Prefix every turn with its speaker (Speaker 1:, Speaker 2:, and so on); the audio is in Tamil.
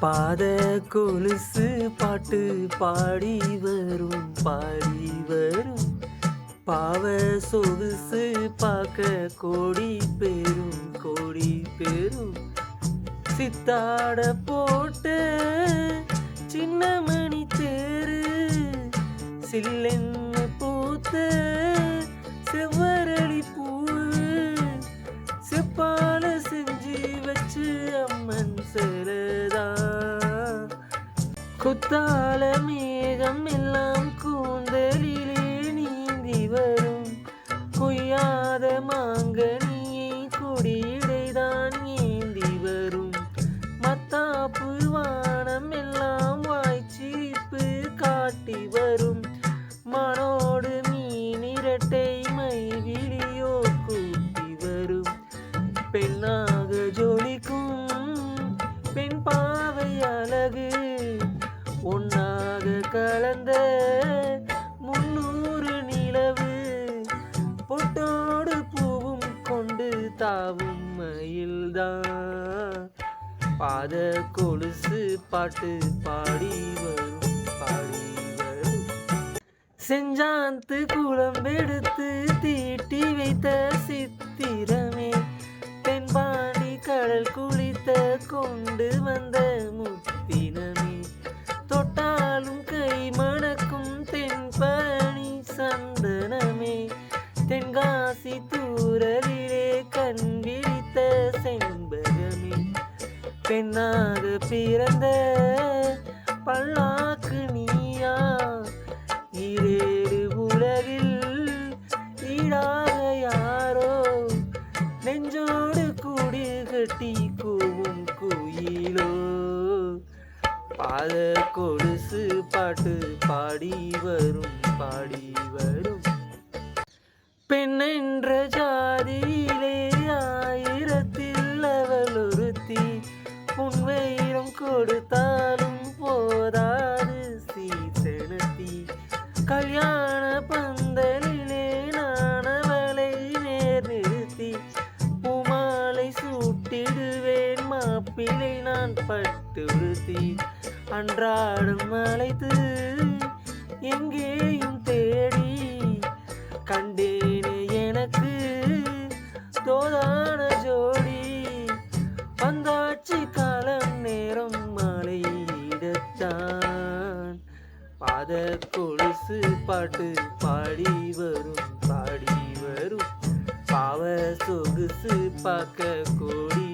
Speaker 1: பாத கொலுசு பாட்டு பாடி வரும் பாவ சொகுசு பார்க்க கோடி பேரும் சித்தாட போட்ட சின்ன மணி தேரு சில்லென்னு பூத்த செவ்வரளி பூவு செப்பால செஞ்சு வச்சு அம்மன் செலதா குத்தால மேகம் எல்லாம் கூந்தலிலே நீந்தி வரும் கொய்யாத மாங்கனியை கொடியிடைதான் ஏந்தி வரும் மத்தாப்பு வானம் எல்லாம் வாய்ச்சிரிப்பு காட்டி வரும் மனோடு மீனிரட்டை மைவிழியோ கூட்டி வரும் பெண்ணாக ஜொலிக்கும் பெண் பாவை அழகு ஒன்னாக கலந்த 300 நிலவு பொட்டோடு பூவும் கொண்டு தாவும் மயில்தான் பாத கொலுசு பாட்டு பாடி வரும் செஞ்சாந்து குளம்பெடுத்து தீட்டி வைத்த சித்திரமே தென்பாண்டி கடல் குளித்த கொண்டு வந்த முத்தினமே தொட்டாலும் கை மணக்கும் தென்பழனி சந்தனமே தென்காசி தூரலிலே கண் விழித்த செண்பகமே பெண்ணாக பிறந்த பல்லாக்கு நீயா ஈரேழு உலகில் ஈடாக யாரோ நெஞ்சோடு கூடி கட்டி கூவும் குயிலோ பாத கொலுசு பாட்டு பாடி வரும் பெண்ணென்ற ஜாதியிலே ஆயிரத்தில் அவள் ஒருத்தி உண்மையிலும் கொடுத்தாலும் போதாது சீசனத்தி கல்யாண பந்தலிலே நான் அவளை நேர் நிறுத்தி பூமாலை சூட்டிடுவேன் மாப்பிளை நான் பட்டுறுத்தி அன்றாடம் அழைத்து எங்கேயும் தேடி கண்டேனே எனக்கு தோதான ஜோடி வந்தாச்சு காலம் நேரம் மாலையிடத்தான் பாத கொலுசு பாட்டு பாடி வரும் பாவ சொகுசு பார்க்க கோடி